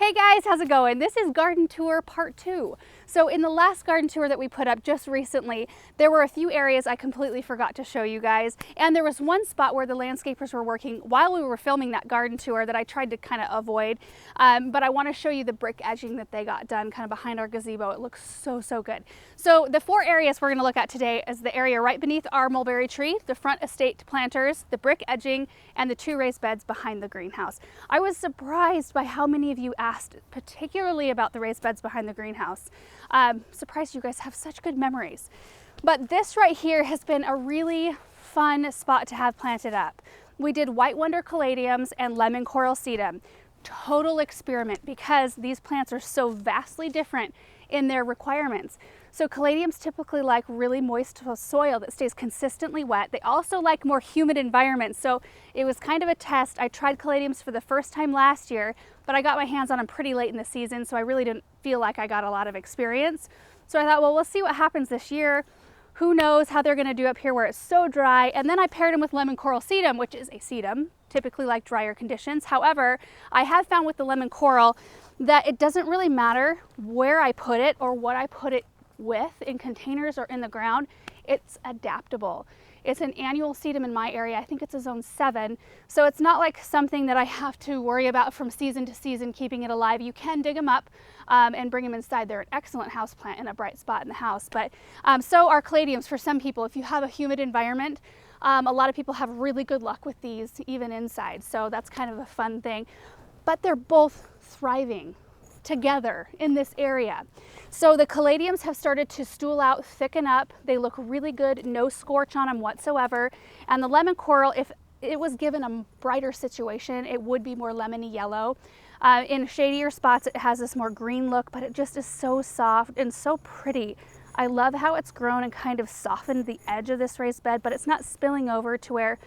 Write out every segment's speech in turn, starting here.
Hey guys, how's it going? This is garden tour part 2. So in the last garden tour that we put up just recently, there were a few areas I completely forgot to show you guys. And there was one spot where the landscapers were working while we were filming that garden tour that I tried to kind of avoid. But I want to show you the brick edging that they got done kind of behind our gazebo. It looks so good. So the 4 areas we're going to look at today is the area right beneath our mulberry tree, the front estate planters, the brick edging, and the 2 raised beds behind the greenhouse. I was surprised by how many of you asked particularly about the raised beds behind the greenhouse. Surprised you guys have such good memories. But this right here has been a really fun spot to have planted up. We did white wonder Calladiums and lemon coral Sedum. Total experiment because these plants are so vastly different in their requirements. So Calladiums typically like really moist soil that stays consistently wet. They also like more humid environments. So it was kind of a test. I tried Calladiums for the first time last year, but I got my hands on them pretty late in the season, so I really didn't feel like I got a lot of experience. So I thought, well, we'll see what happens this year. Who knows how they're gonna do up here where it's so dry. And then I paired them with lemon coral Sedum, which is a sedum, typically like drier conditions. However, I have found with the lemon coral that it doesn't really matter where I put it or what I put it with, in containers or in the ground. It's adaptable. It's an annual sedum in my area. I think it's a zone 7. So it's not like something that I have to worry about from season to season, keeping it alive. You can dig them up and bring them inside. They're an excellent house plant and a bright spot in the house. But so are Calladiums for some people. If you have a humid environment, a lot of people have really good luck with these even inside. So that's kind of a fun thing. But they're both thriving together in this area. So the Calladiums have started to stool out, thicken up. They look really good, no scorch on them whatsoever. And the lemon coral, if it was given a brighter situation, it would be more lemony yellow. In shadier spots, it has this more green look, but it just is so soft and so pretty. I love how it's grown and kind of softened the edge of this raised bed, but it's not spilling over to where,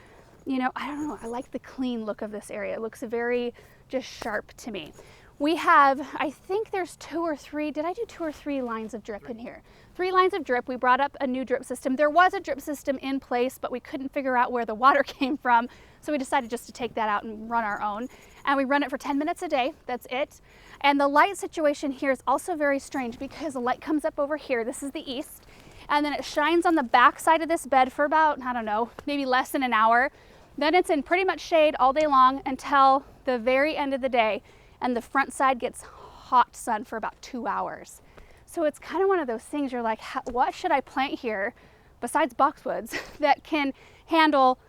you know, I don't know, I like the clean look of this area. It looks very just sharp to me. We have, I think there's 2 or 3, did I do 2 or 3 lines of drip in here? 3 lines of drip. We brought up a new drip system. There was a drip system in place, but we couldn't figure out where the water came from. So we decided just to take that out and run our own. And we run it for 10 minutes a day, that's it. And the light situation here is also very strange because the light comes up over here. This is the east. And then it shines on the back side of this bed for about, I don't know, maybe less than an hour. Then it's in pretty much shade all day long until the very end of the day. And the front side gets hot sun for about 2 hours. So it's kind of one of those things you're like, what should I plant here besides boxwoods that can handle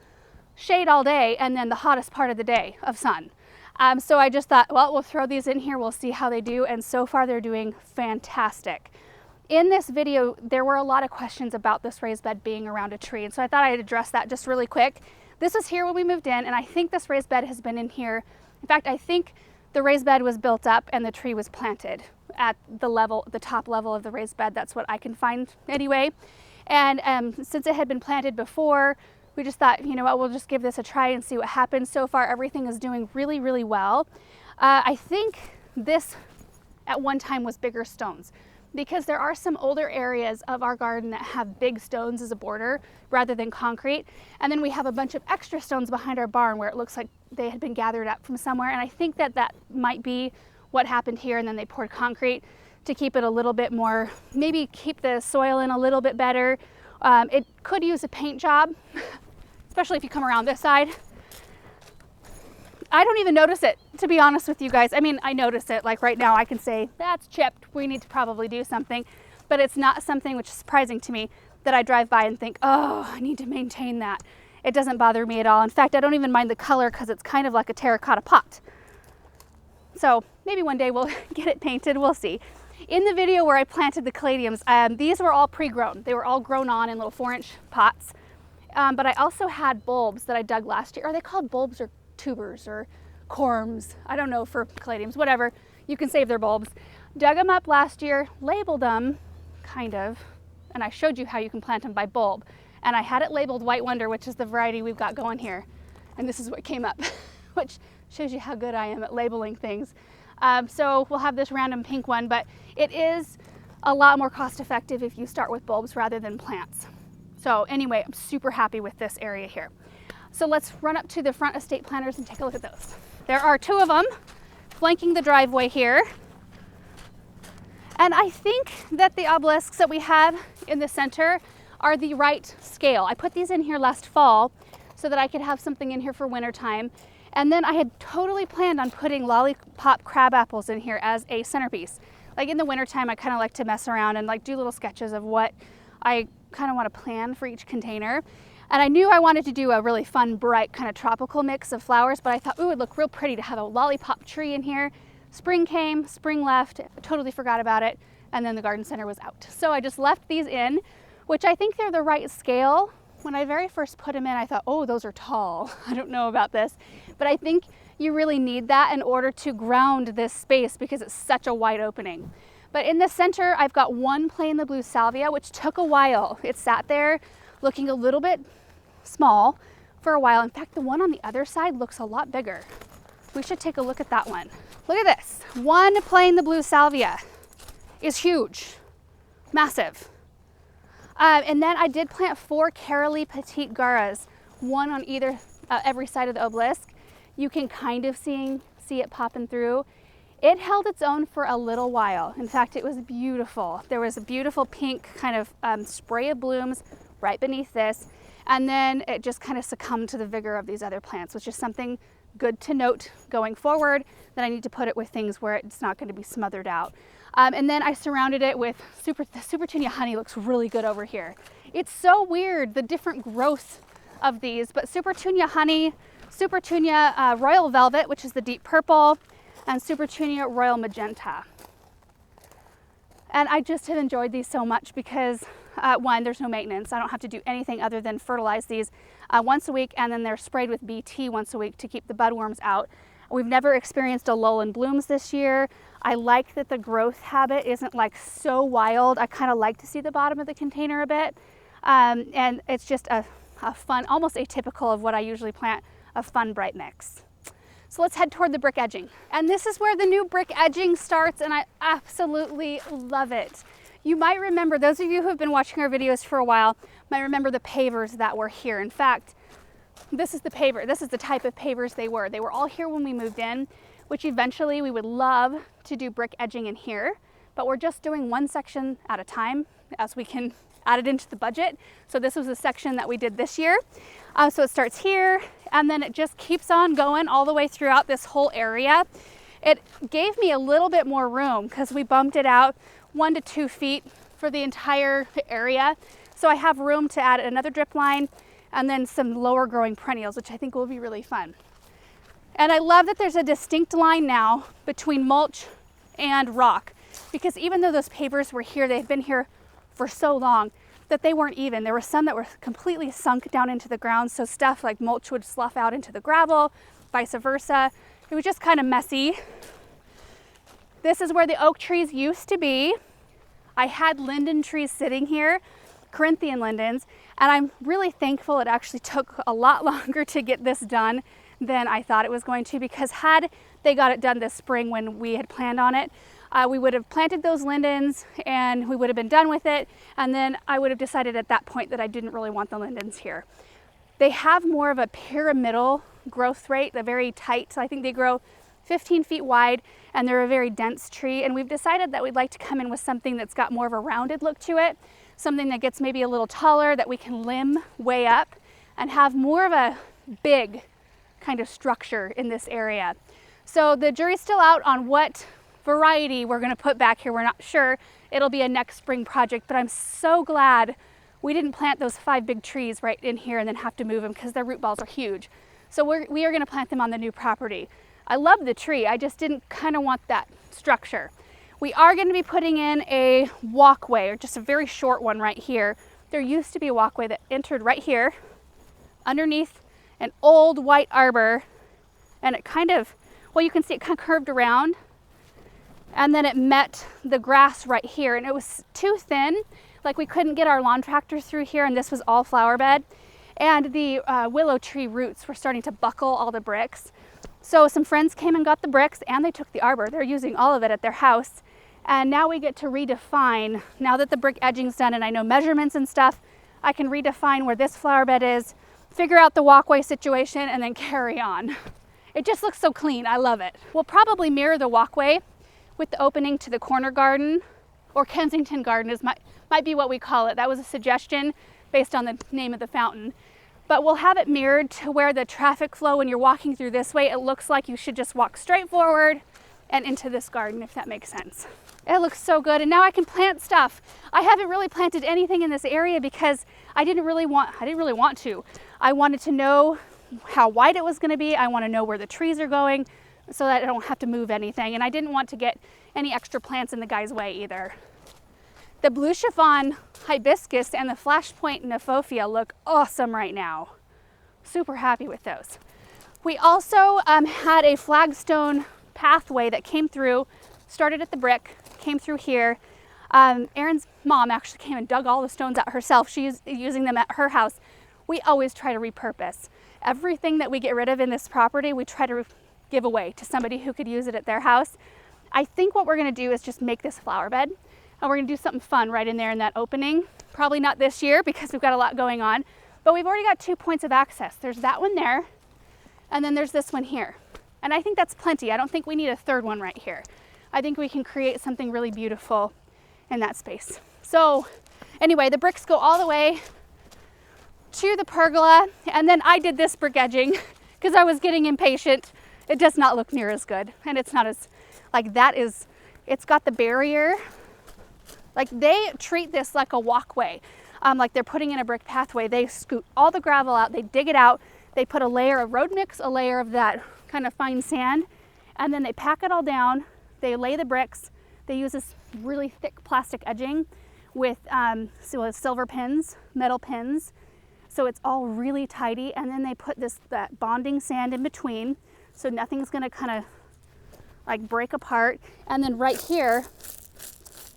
shade all day and then the hottest part of the day of sun? So I just thought, well, we'll throw these in here. We'll see how they do. And so far they're doing fantastic. In this video, there were a lot of questions about this raised bed being around a tree. And so I thought I'd address that just really quick. This was here when we moved in, and I think this raised bed has been in here. In fact, I think the raised bed was built up and the tree was planted at the top level of the raised bed. That's what I can find anyway. And since it had been planted before, we just thought, you know what, we'll just give this a try and see what happens. So far, everything is doing really well. I think this at one time was bigger stones because there are some older areas of our garden that have big stones as a border rather than concrete. And then we have a bunch of extra stones behind our barn where it looks like they had been gathered up from somewhere. And I think that that might be what happened here. And then they poured concrete to keep it a little bit more, maybe keep the soil in a little bit better. It could use a paint job, especially if you come around this side. I don't even notice it, to be honest with you guys. I mean, I notice it, like right now I can say, that's chipped, we need to probably do something. But it's not something which is surprising to me that I drive by and think, oh, I need to maintain that. It doesn't bother me at all. In fact, I don't even mind the color because it's kind of like a terracotta pot. So maybe one day we'll get it painted, we'll see. In the video where I planted the Calladiums, these were all pre-grown. They were all grown on in little 4-inch pots. But I also had bulbs that I dug last year. Are they called bulbs or tubers or corms? I don't know for Calladiums, whatever. You can save their bulbs. Dug them up last year, labeled them, kind of, and I showed you how you can plant them by bulb. And I had it labeled White Wonder, which is the variety we've got going here. And this is what came up, which shows you how good I am at labeling things. So we'll have this random pink one, but it is a lot more cost effective if you start with bulbs rather than plants. So anyway, I'm super happy with this area here. So let's run up to the front estate planters and take a look at those. There are 2 of them. flanking the driveway here. And I think that the obelisks that we have in the center are the right scale. I put these in here last fall so that I could have something in here for wintertime. And then I had totally planned on putting lollipop crab apples in here as a centerpiece. Like in the wintertime, I kind of like to mess around and like do little sketches of what I kind of want to plan for each container. And I knew I wanted to do a really fun, bright, kind of tropical mix of flowers, but I thought, ooh, it would look real pretty to have a lollipop tree in here. Spring came, spring left, totally forgot about it, and then the garden center was out. So I just left these in, which I think they're the right scale. When I very first put them in, I thought, oh, those are tall. I don't know about this, but I think you really need that in order to ground this space because it's such a wide opening. But in the center, I've got one plain the blue salvia, which took a while. It sat there looking a little bit small for a while. In fact, the one on the other side looks a lot bigger. We should take a look at that one. Look at this. One plain the blue salvia is huge, massive. And then I did plant 4 Carolee Petite Garas, one on every side of the obelisk. You can kind of see it popping through. It held its own for a little while. In fact, it was beautiful. There was a beautiful pink kind of spray of blooms right beneath this. And then it just kind of succumbed to the vigor of these other plants, which is something good to note going forward, that I need to put it with things where it's not going to be smothered out. And then I surrounded it with the Supertunia honey looks really good over here. It's so weird, the different growth of these, but Supertunia honey, Supertunia royal velvet, which is the deep purple, and Supertunia royal magenta. And I just have enjoyed these so much because one, there's no maintenance. I don't have to do anything other than fertilize these once a week, and then they're sprayed with BT once a week to keep the budworms out. We've never experienced a lull in blooms this year. I like that the growth habit isn't like so wild. I kind of like to see the bottom of the container a bit. And it's just a fun, almost atypical of what I usually plant, a fun bright mix. So let's head toward the brick edging. And this is where the new brick edging starts, and I absolutely love it. You might remember, those of you who have been watching our videos for a while, might remember the pavers that were here. In fact, this is the paver. This is the type of pavers they were. They were all here when we moved in, which eventually we would love to do brick edging in here, but we're just doing one section at a time as we can add it into the budget. So this was a section that we did this year. So it starts here, and then it just keeps on going all the way throughout this whole area. It gave me a little bit more room because we bumped it out 1 to 2 feet for the entire area. So I have room to add another drip line and then some lower growing perennials, which I think will be really fun. And I love that there's a distinct line now between mulch and rock, because even though those pavers were here, they've been here for so long that they weren't even. There were some that were completely sunk down into the ground, so stuff like mulch would slough out into the gravel, vice versa. It was just kind of messy. This is where the oak trees used to be. I had linden trees sitting here, Corinthian lindens, and I'm really thankful it actually took a lot longer to get this done than I thought it was going to, because had they got it done this spring when we had planned on it, we would have planted those lindens and we would have been done with it, and then I would have decided at that point that I didn't really want the lindens here. They have more of a pyramidal growth rate, they're very tight, so I think they grow 15 feet wide, and they're a very dense tree, and we've decided that we'd like to come in with something that's got more of a rounded look to it, something that gets maybe a little taller, that we can limb way up and have more of a big kind of structure in this area. So the jury's still out on what variety we're going to put back here. We're not sure. It'll be a next spring project, but I'm so glad we didn't plant those 5 big trees right in here and then have to move them because their root balls are huge. So we are going to plant them on the new property. I love the tree, I just didn't kind of want that structure. We are going to be putting in a walkway, or just a very short one right here. There used to be a walkway that entered right here underneath an old white arbor, and it kind of, well, you can see it kind of curved around, and then it met the grass right here, and it was too thin, like we couldn't get our lawn tractor through here, and this was all flower bed, and the willow tree roots were starting to buckle all the bricks. So some friends came and got the bricks, and they took the arbor. They're using all of it at their house, and now we get to redefine, now that the brick edging's done and I know measurements and stuff, I can redefine where this flower bed is, figure out the walkway situation, and then carry on. It just looks so clean. I love it. We'll probably mirror the walkway with the opening to the corner garden, or Kensington Garden might be what we call it. That was a suggestion based on the name of the fountain. But we'll have it mirrored to where the traffic flow, when you're walking through this way, it looks like you should just walk straight forward and into this garden, if that makes sense. It looks so good. And now I can plant stuff. I haven't really planted anything in this area because I didn't really want to. I wanted to know how wide it was going to be. I want to know where the trees are going so that I don't have to move anything. And I didn't want to get any extra plants in the guy's way either. The blue chiffon hibiscus and the flashpoint nephofia look awesome right now. Super happy with those. We also had a flagstone pathway that came through, started at the brick, came through here. Erin's mom actually came and dug all the stones out herself. She's using them at her house. We always try to repurpose. Everything that we get rid of in this property, we try to give away to somebody who could use it at their house. I think what we're gonna do is just make this flower bed, and we're gonna do something fun right in there in that opening. Probably not this year because we've got a lot going on, but we've already got 2 points of access. There's that one there, and then there's this one here. And I think that's plenty. I don't think we need a third one right here. I think we can create something really beautiful in that space. So anyway, the bricks go all the way to the pergola, and then I did this brick edging because I was getting impatient. It does not look near as good, and it's not as, like that is, it's got the barrier. Like they treat this like a walkway, like they're putting in a brick pathway. They scoot all the gravel out, they dig it out, they put a layer of road mix, a layer of that kind of fine sand, and then they pack it all down. They lay the bricks. They use this really thick plastic edging with silver pins, metal pins. So it's all really tidy. And then they put that bonding sand in between, so nothing's gonna kind of like break apart. And then right here,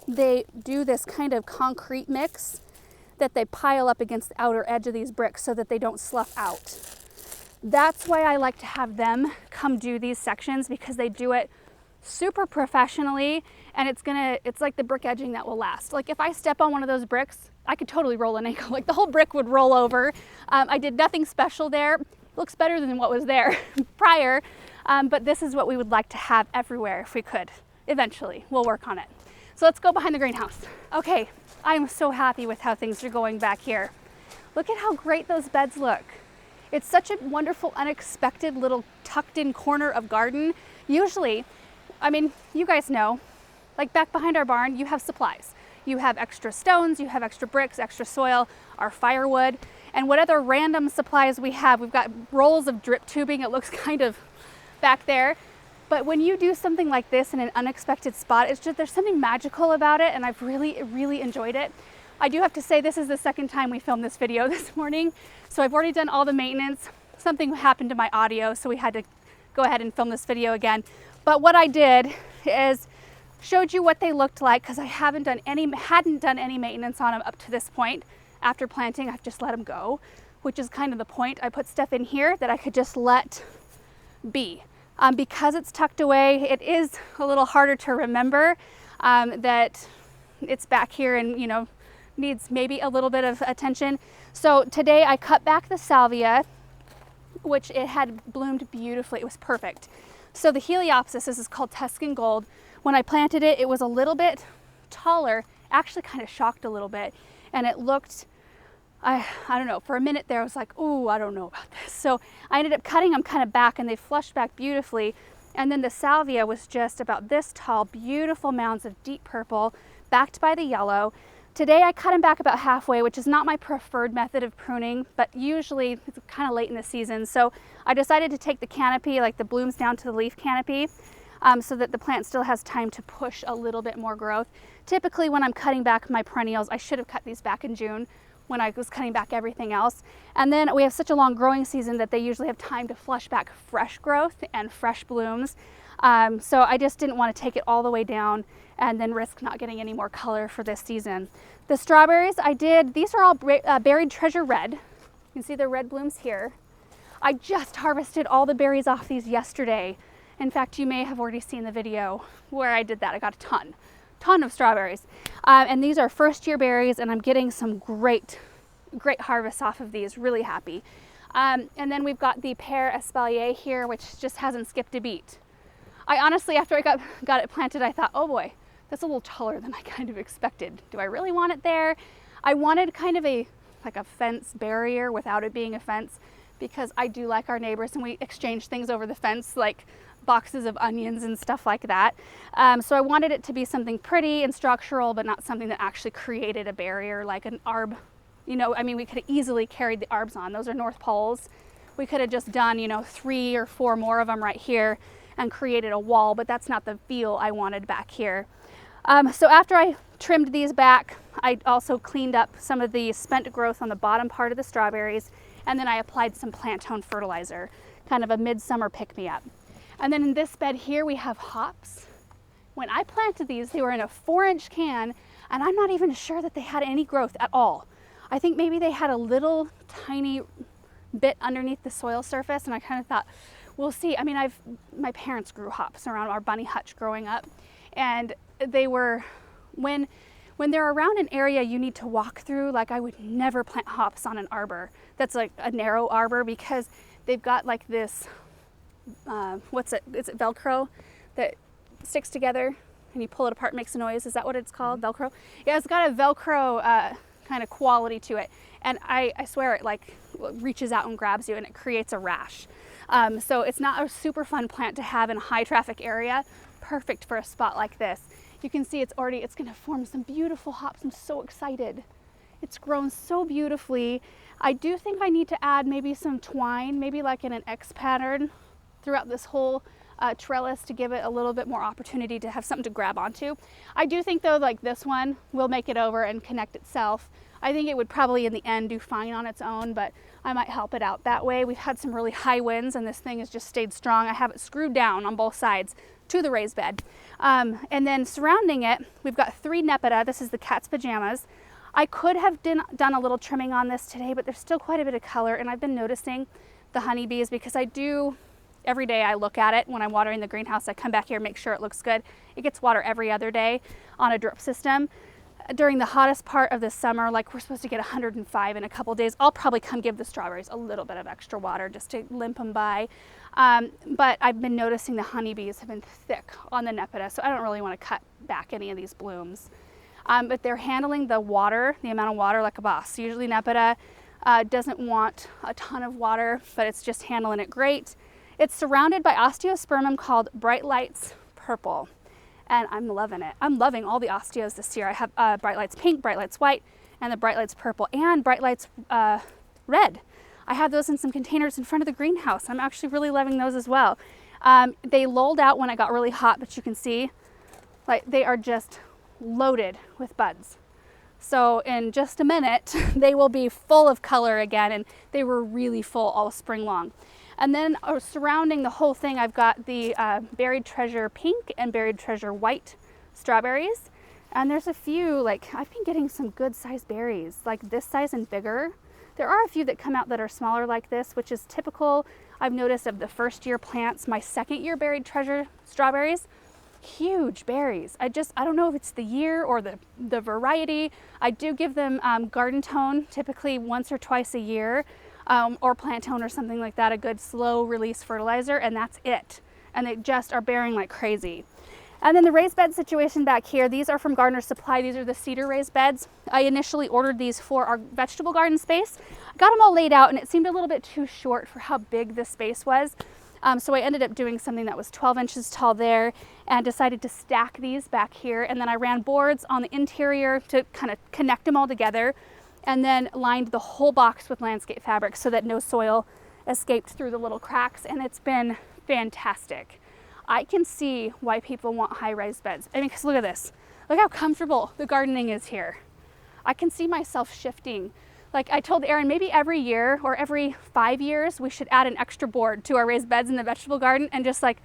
they do this kind of concrete mix that they pile up against the outer edge of these bricks so that they don't slough out. That's why I like to have them come do these sections, because they do it super professionally, and it's like the brick edging that will last. Like if I step on one of those bricks, I could totally roll an ankle. Like the whole brick would roll over. I did nothing special there. Looks better than what was there prior, but this is what we would like to have everywhere if we could. Eventually, we'll work on it. So let's go behind the greenhouse. Okay, I am so happy with how things are going back here. Look at how great those beds look. It's such a wonderful, unexpected little tucked in corner of garden. Usually, I mean, you guys know, like back behind our barn, you have supplies. You have extra stones, you have extra bricks, extra soil, our firewood, and what other random supplies we have. We've got rolls of drip tubing. It looks kind of back there. But when you do something like this in an unexpected spot, it's just, there's something magical about it, and I've really enjoyed it. I do have to say, this is the second time we filmed this video this morning, so I've already done all the maintenance. Something happened to my audio, so we had to go ahead and film this video again. But what I did is showed you what they looked like, because I hadn't done any maintenance on them up to this point. After planting, I've just let them go, which is kind of the point. I put stuff in here that I could just let be. Because it's tucked away, it is a little harder to remember that it's back here and, you know, needs maybe a little bit of attention. So today I cut back the salvia, which it had bloomed beautifully. It was perfect. So the Heliopsis, this is called Tuscan Gold. When I planted it, it was a little bit taller, actually kind of shocked a little bit. And it looked, I don't know, for a minute there I was like, ooh, I don't know about this. So I ended up cutting them kind of back, and they flushed back beautifully. And then the salvia was just about this tall, beautiful mounds of deep purple, backed by the yellow. Today I cut them back about halfway, which is not my preferred method of pruning, but usually it's kind of late in the season. So I decided to take the canopy, like the blooms down to the leaf canopy, so that the plant still has time to push a little bit more growth. Typically when I'm cutting back my perennials, I should have cut these back in June when I was cutting back everything else. And then we have such a long growing season that they usually have time to flush back fresh growth and fresh blooms. So I just didn't want to take it all the way down and then risk not getting any more color for this season. The strawberries I did, these are all Buried Treasure Red. You can see the red blooms here. I just harvested all the berries off these yesterday. In fact, you may have already seen the video where I did that. I got a ton of strawberries. And these are first year berries, and I'm getting some great harvests off of these, really happy. And then we've got the pear espalier here, which just hasn't skipped a beat. I honestly, after I got it planted, I thought, oh boy, that's a little taller than I kind of expected. Do I really want it there? I wanted kind of like a fence barrier without it being a fence, because I do like our neighbors and we exchange things over the fence, like boxes of onions and stuff like that. So I wanted it to be something pretty and structural, but not something that actually created a barrier like an arb. You know, I mean, we could have easily carried the arbs on. Those are North Poles. We could have just done, you know, 3 or 4 more of them right here and created a wall, but that's not the feel I wanted back here. So after I trimmed these back, I also cleaned up some of the spent growth on the bottom part of the strawberries, and then I applied some plant tone fertilizer, kind of a midsummer pick-me-up. And then in this bed here, we have hops. When I planted these, they were in a 4-inch can, and I'm not even sure that they had any growth at all. I think maybe they had a little tiny bit underneath the soil surface, and I kind of thought, we'll see. I mean, my parents grew hops around our bunny hutch growing up, and they were, when they're around an area you need to walk through, like I would never plant hops on an arbor that's like a narrow arbor, because they've got like this, is it Velcro that sticks together and you pull it apart, makes a noise. Is that what it's called? Velcro? Yeah, it's got a Velcro kind of quality to it. And I swear it like reaches out and grabs you and it creates a rash. So it's not a super fun plant to have in a high traffic area. Perfect for a spot like this. You can see it's gonna form some beautiful hops. I'm so excited. It's grown so beautifully. I do think I need to add maybe some twine, maybe like in an X pattern throughout this whole trellis to give it a little bit more opportunity to have something to grab onto. I do think though, like this one will make it over and connect itself. I think it would probably in the end do fine on its own, but I might help it out that way. We've had some really high winds and this thing has just stayed strong. I have it screwed down on both sides to the raised bed. And then surrounding it, we've got 3 Nepeta. This is the cat's pajamas. I could have done a little trimming on this today, but there's still quite a bit of color, and I've been noticing the honeybees because every day I look at it when I'm watering the greenhouse. I come back here, make sure it looks good. It gets water every other day on a drip system. During the hottest part of the summer, like we're supposed to get 105 in a couple days, I'll probably come give the strawberries a little bit of extra water just to limp them by. But I've been noticing the honeybees have been thick on the Nepeta, so I don't really want to cut back any of these blooms. But they're handling the water, the amount of water, like a boss. Usually Nepeta doesn't want a ton of water, but it's just handling it great. It's surrounded by osteospermum called Bright Lights Purple, and I'm loving it. I'm loving all the osteos this year. I have Bright Lights Pink, Bright Lights White, and the Bright Lights Purple, and Bright Lights Red. I have those in some containers in front of the greenhouse. I'm actually really loving those as well. They lulled out when it got really hot, but you can see like they are just loaded with buds. So in just a minute, they will be full of color again, and they were really full all spring long. And then surrounding the whole thing, I've got the Buried Treasure Pink and Buried Treasure White strawberries. And there's a few, like I've been getting some good sized berries, like this size and bigger. There are a few that come out that are smaller like this, which is typical, I've noticed, of the first year plants. My second year Buried Treasure strawberries, huge berries. I don't know if it's the year or the variety. I do give them garden tone typically once or twice a year, or plant tone or something like that, a good slow release fertilizer, and that's it. And they just are bearing like crazy. And then the raised bed situation back here, these are from Gardener's Supply. These are the cedar raised beds. I initially ordered these for our vegetable garden space. I got them all laid out and it seemed a little bit too short for how big the space was. So I ended up doing something that was 12 inches tall there and decided to stack these back here. And then I ran boards on the interior to kind of connect them all together, and then lined the whole box with landscape fabric so that no soil escaped through the little cracks. And it's been fantastic. I can see why people want high-rise beds. I mean, because look at this. Look how comfortable the gardening is here. I can see myself shifting. Like I told Erin, maybe every year or every 5 years, we should add an extra board to our raised beds in the vegetable garden and just like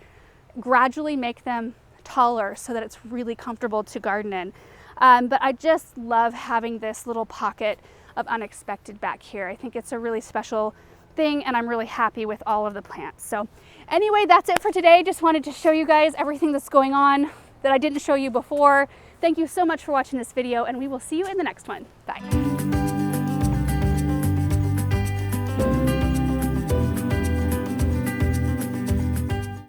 gradually make them taller so that it's really comfortable to garden in. But I just love having this little pocket of unexpected back here. I think it's a really special thing, and I'm really happy with all of the plants. So anyway, that's it for today. Just wanted to show you guys everything that's going on that I didn't show you before. Thank you so much for watching this video, and we will see you in the next one. Bye.